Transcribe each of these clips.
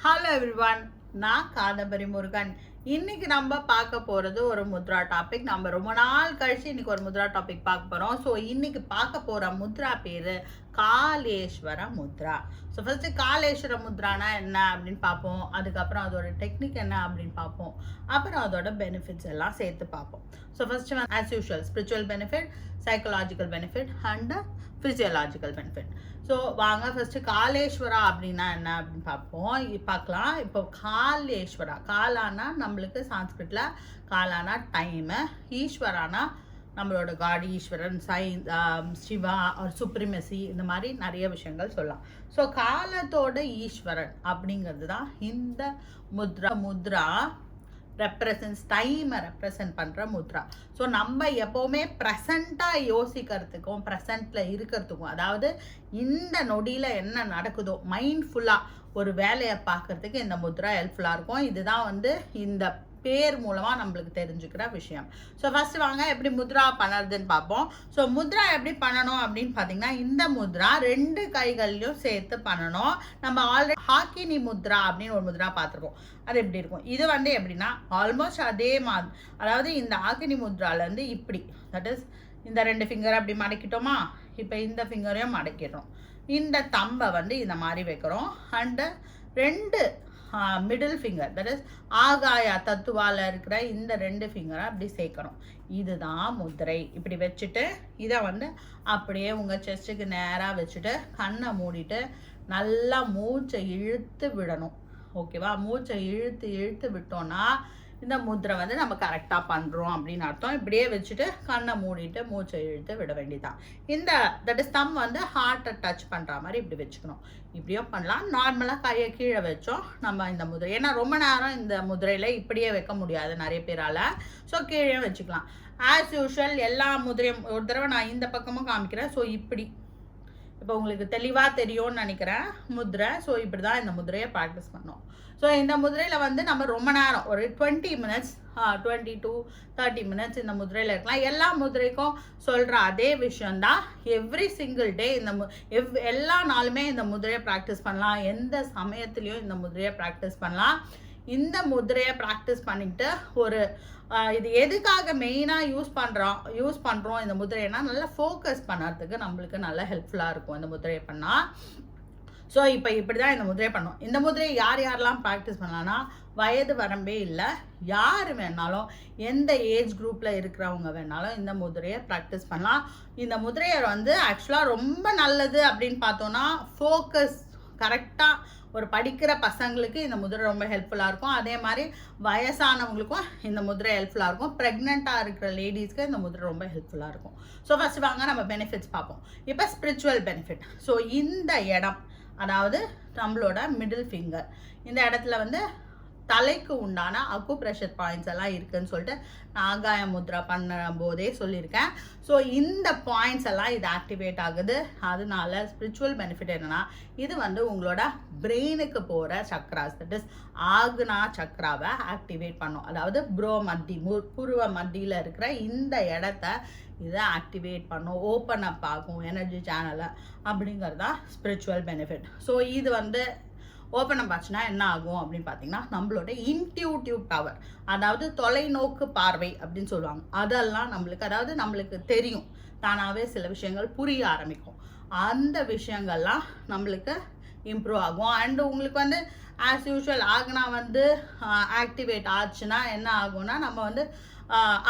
Hello everyone, நான் காதம்பரி முருகன். இன்னைக்கு நம்ம பார்க்க போகிறது ஒரு முத்ரா டாபிக். நம்ம ரொம்ப நாள் கழிச்சு இன்னைக்கு ஒரு முத்ரா டாபிக் பார்க்க போகிறோம். ஸோ இன்னைக்கு பார்க்க போகிற முத்ரா பேர் காலேஸ்வர முத்ரா. ஸோ ஃபர்ஸ்ட் காலேஸ்வர முத்ரானா என்ன அப்படின்னு பார்ப்போம். அதுக்கப்புறம் அதோட டெக்னிக் என்ன அப்படின்னு பார்ப்போம். அப்புறம் அதோட பெனிஃபிட்ஸ் எல்லாம் சேர்த்து பார்ப்போம். So first as usual spiritual benefit, psychological benefit and physiological benefit. So வாங்க ஃபர்ஸ்ட் காலேஸ்வரா அப்படின்னா என்ன அப்படின்னு பார்க்கலாம். இப்போ காலேஸ்வரா, காலானா நம்மளுக்கு சான்ஸ்கிரிட்ல காலானா டைமு, ஈஸ்வரானா நம்மளோட காட், ஈஸ்வரன், சிவா ஒரு சுப்ரிமசி, இந்த மாதிரி நிறைய விஷயங்கள் சொல்லலாம். ஸோ காலத்தோட ஈஸ்வரன் அப்படிங்கிறது தான் இந்த முத்ரா ரெப்ரசன்ஸ், டைமை ரெப்ரசன்ட் பண்ணுற முத்ரா. ஸோ நம்ம எப்போவுமே ப்ரெசண்ட்டாக யோசிக்கிறதுக்கும் ப்ரெசண்ட்டில் இருக்கிறதுக்கும், அதாவது இந்த நொடியில் என்ன நடக்குதோ மைண்ட்ஃபுல்லாக ஒரு வேலையை பார்க்குறதுக்கு இந்த முத்ரா ஹெல்ப்ஃபுல்லாக இருக்கும். இதுதான் இந்த பேர் மூலமாக நம்மளுக்கு தெரிஞ்சுக்கிற விஷயம். ஸோ ஃபர்ஸ்ட் வாங்க எப்படி முத்ரா பண்ணுறதுன்னு பார்ப்போம். ஸோ முத்ரா எப்படி பண்ணணும் அப்படின்னு பார்த்தீங்கன்னா, இந்த முத்ரா 2 கைகள்லையும் சேர்த்து பண்ணணும். நம்ம ஆல்ரெடி ஹாக்கினி முத்ரா அப்படின்னு ஒரு முத்ரா பார்த்துருக்கோம். அது எப்படி இருக்கும்? இது எப்படின்னா ஆல்மோஸ்ட் அதே மாதிரி, அதாவது இந்த ஹாக்கினி முத்ராலேருந்து இப்படி, தட் இஸ் இந்த 2 ஃபிங்கரை அப்படி மடக்கிட்டோமா, இப்போ இந்த ஃபிங்கரையும் மடக்கிடுறோம். இந்த தம்பை இந்த மாதிரி வைக்கிறோம். And 2 middle finger, that is ஆகாயா தத்துவால இருக்கிற இந்த 2 ஃபிங்கரை அப்படி சேர்க்கணும். இதுதான் முத்திரை. இப்படி வச்சுட்டு இதை அப்படியே உங்கள் செஸ்ட்டுக்கு நேராக வச்சுட்டு கண்ணை மூடிட்டு நல்லா மூச்சை இழுத்து விடணும். ஓகேவா? மூச்சை இழுத்து விட்டோன்னா இந்த முத்திரை நம்ம கரெக்டாக பண்ணுறோம் அப்படின்னு அர்த்தம். இப்படியே வச்சுட்டு கண்ணை மூடிட்டு மூச்சை இழுத்து விட வேண்டியதான். இந்த தட் இஸ் தம் ஹார்ட்டை டச் பண்ணுற மாதிரி இப்படி வச்சுக்கணும். இப்படியும் பண்ணலாம். நார்மலாக கையை கீழே வச்சோம் நம்ம இந்த முதிரை, ஏன்னா ரொம்ப நேரம் இந்த முதிரையில் இப்படியே வைக்க முடியாது நிறைய பேரால். ஸோ கீழே வச்சுக்கலாம். ஆஸ் யூஷுவல் எல்லா முதிரையும் ஒரு தடவை நான் இந்த பக்கமும் காமிக்கிறேன். ஸோ இப்படி இப்போ உங்களுக்கு தெளிவாக தெரியும்னு நினைக்கிறேன் முதிரை. ஸோ இப்படி தான் இந்த முதிரையை ப்ராக்டிஸ் பண்ணோம். ஸோ இந்த முதிரையில் நம்ம ரொம்ப நேரம் ஒரு 20 மினிட்ஸ் 20 to 30 மினிட்ஸ் இந்த முதிரையில் இருக்கலாம். எல்லா முதிரைக்கும் சொல்கிற அதே விஷயந்தான். எவ்ரி சிங்கிள் டே எல்லா நாளுமே இந்த முதிரையை ப்ராக்டிஸ் பண்ணலாம். எந்த சமயத்துலேயும் இந்த முதிரையை ப்ராக்டிஸ் பண்ணலாம். இந்த முதிரையை ப்ராக்டிஸ் பண்ணிட்டு இது எதுக்காக மெயினாக யூஸ் பண்ணுறோம் இந்த முதிரைனா, நல்லா ஃபோக்கஸ் பண்ணுறதுக்கு நம்மளுக்கு நல்லா ஹெல்ப்ஃபுல்லாக இருக்கும் இந்த முதிரையை பண்ணால். ஸோ இப்போ இப்படி தான் இந்த முதிரையை பண்ணோம். இந்த முதிரையை யாரெல்லாம் ப்ராக்டிஸ் பண்ணலான்னா, வயது வரம்பே இல்லை, யார் வேணாலும் எந்த ஏஜ் குரூப்பில் இருக்கிறவங்க வேணாலும் இந்த முதிரையை ப்ராக்டிஸ் பண்ணலாம். இந்த முதிரையை ஆக்சுவலாக ரொம்ப நல்லது அப்படின்னு பார்த்தோன்னா, ஃபோக்கஸ் கரெக்டாக ஒரு படிக்கிற பசங்களுக்கு இந்த முதிரை ரொம்ப ஹெல்ப்ஃபுல்லாக இருக்கும். அதே மாதிரி வயசானவங்களுக்கும் இந்த முதிரை ஹெல்ப்ஃபுல்லாக இருக்கும். ப்ரெக்னெண்ட்டாக இருக்கிற லேடிஸ்க்கு இந்த முதிரை ரொம்ப ஹெல்ப்ஃபுல்லாக இருக்கும். ஸோ ஃபர்ஸ்ட் வாங்க நம்ம பெனிஃபிட்ஸ் பார்ப்போம். இப்போ ஸ்பிரிச்சுவல் பெனிஃபிட். ஸோ இந்த இடம், அதாவது நம்மளோட மிடில் ஃபிங்கர், இந்த இடத்துல தலைக்கு உண்டான அக்குப்ரெஷர் பாயிண்ட்ஸ் எல்லாம் இருக்குதுன்னு சொல்லிட்டு நாகாய முத்ரா பண்ண போதே சொல்லியிருக்கேன். ஸோ இந்த பாயிண்ட்ஸ் எல்லாம் இது ஆக்டிவேட் ஆகுது. அதனால ஸ்பிரிச்சுவல் பெனிஃபிட் என்னன்னா, இது உங்களோட பிரெயினுக்கு போகிற சக்ராஸ், தட் இஸ் ஆக்னா சக்ராவை ஆக்டிவேட் பண்ணும். அதாவது புருவ மத்தியில் இருக்கிற இந்த இடத்த இதை ஆக்டிவேட் பண்ணும், ஓப்பன் அப் ஆகும் எனர்ஜி சேனலை. அப்படிங்கிறது தான் ஸ்பிரிச்சுவல் பெனிஃபிட். ஸோ இது ஓப்பன் அப் ஆச்சுன்னா என்ன ஆகும் அப்படின்னு பார்த்தீங்கன்னா, நம்மளோட இன்ட்யூட்டிவ் பவர், அதாவது தொலைநோக்கு பார்வை அப்படின்னு சொல்லுவாங்க, அதெல்லாம் நம்மளுக்கு தெரியும். தானாகவே சில விஷயங்கள் புரிய ஆரம்பிக்கும். அந்த விஷயங்கள்லாம் நம்மளுக்கு இம்ப்ரூவ் ஆகும். அண்டு உங்களுக்கு ஆஸ் யூஷுவல் ஆக்னா ஆக்டிவேட் ஆச்சுன்னா என்ன ஆகும்னா, நம்ம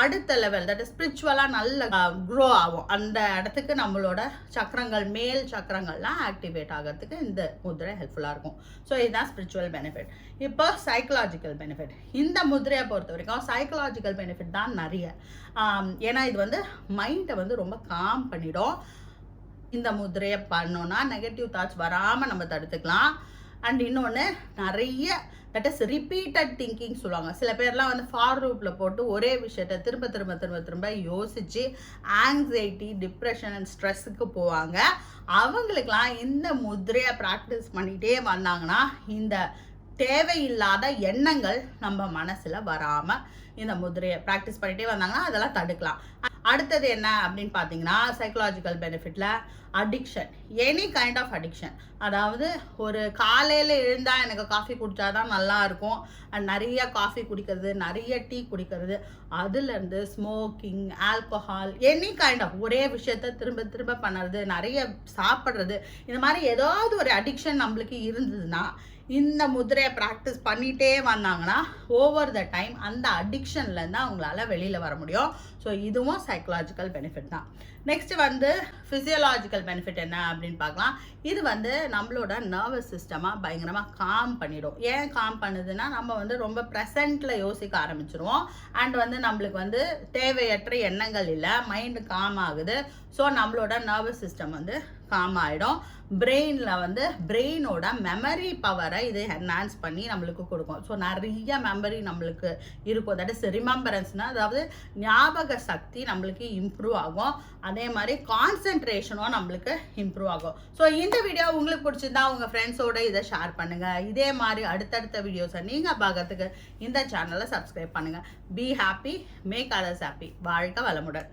அடுத்த லெவல், தட் இஸ் ஸ்பிரிச்சுவலாக நல்ல க்ரோ ஆகும். அந்த இடத்துக்கு நம்மளோட சக்கரங்கள், மேல் சக்கரங்கள்லாம் ஆக்டிவேட் ஆகிறதுக்கு இந்த முதிரை ஹெல்ப்ஃபுல்லாக இருக்கும். ஸோ இதுதான் ஸ்பிரிச்சுவல் பெனிஃபிட். இப்போ சைக்கலாஜிக்கல் பெனிஃபிட். இந்த முதிரையை பொறுத்த வரைக்கும் சைக்கலாஜிக்கல் பெனிஃபிட் தான் நிறைய. ஏன்னா இது மைண்டை ரொம்ப காம் பண்ணிடும். இந்த முதிரையை பண்ணோன்னா நெகட்டிவ் தாட்ஸ் வராமல் நம்ம தடுத்துக்கலாம். அண்ட் இன்னொன்று, நிறைய தட் இஸ் ரிப்பீட்டட் திங்கிங் சொல்லுவாங்க. சில பேர்லாம் ஃபார் லூப்பில் போட்டு ஒரே விஷயத்தை திரும்ப யோசித்து ஆங்ஸைட்டி, டிப்ரெஷன் அண்ட் ஸ்ட்ரெஸ்ஸுக்கு போவாங்க. அவங்களுக்கெல்லாம் இந்த முதிரையை ப்ராக்டிஸ் பண்ணிகிட்டே வந்தாங்கன்னா, இந்த தேவையில்லாத எண்ணங்கள் நம்ம மனசில் வராமல் இந்த முதிரையை ப்ராக்டிஸ் பண்ணிகிட்டே வந்தாங்கன்னா அதெல்லாம் தடுக்கலாம். அடுத்தது என்ன அப்படின்னு பார்த்தீங்கன்னா, சைக்கலாஜிக்கல் பெனிஃபிட்டில் addiction, any kind of addiction. அதாவது ஒரு காலையில் எழுந்தால் எனக்கு காஃபி குடித்தாதான் நல்லா இருக்கும், நிறைய காஃபி குடிக்கிறது, நிறைய டீ குடிக்கிறது, அதுலேருந்து smoking, alcohol, any kind of ஒரே விஷயத்த திரும்ப திரும்ப பண்ணுறது, நிறைய சாப்பிட்றது, இந்த மாதிரி ஏதாவது ஒரு அடிக்ஷன் நம்மளுக்கு இருந்ததுன்னா இந்த முதிரையை ப்ராக்டிஸ் பண்ணிகிட்டே வந்தாங்கன்னா ஓவர் த டைம் அந்த அடிக்ஷன்லேருந்து அவங்களால வெளியில் வர முடியும். ஸோ இதுவும் சைக்கலாஜிக்கல் பெனிஃபிட் தான். நெக்ஸ்ட் வந்து ஃபிசியலாஜிக்கல் பெனிஃபிட் என்ன அப்படின்னு பார்க்கலாம். இது வந்து நம்மளோட நர்வஸ் சிஸ்டமாக பயங்கரமாக காம் பண்ணிடும். ஏன் காம் பண்ணுதுன்னா நம்ம வந்து ரொம்ப ப்ரெசண்ட்டில் யோசிக்க ஆரம்பிச்சிருவோம். அண்ட் வந்து நம்மளுக்கு வந்து தேவையற்ற எண்ணங்கள் இல்லை, மைண்டு காம் ஆகுது. ஸோ நம்மளோட நர்வஸ் சிஸ்டம் வந்து காம் ஆகிடும். பிரெயினில் வந்து பிரெயினோட மெமரி பவரை இது என்ஹான்ஸ் பண்ணி நம்மளுக்கு கொடுக்கும். ஸோ நிறைய மெமரி நம்மளுக்கு இருக்கும். தட் இஸ் ரிமெம்பரன்ஸ்னால் அதாவது ஞாபக சக்தி நம்மளுக்கு இம்ப்ரூவ் ஆகும். அதே மாதிரி கான்சென்ட்ரேஷனும் நம்மளுக்கு இம்ப்ரூவ் ஆகும். ஸோ இந்த வீடியோ உங்களுக்கு பிடிச்சிருந்தா உங்கள் ஃப்ரெண்ட்ஸோடு இதை ஷேர் பண்ணுங்கள். இதே மாதிரி அடுத்தடுத்த வீடியோஸை நீங்கள் பார்க்கறதுக்கு இந்த சேனலை சப்ஸ்கிரைப் பண்ணுங்கள். Be happy, make others happy. வாழ்க வளமுடன்.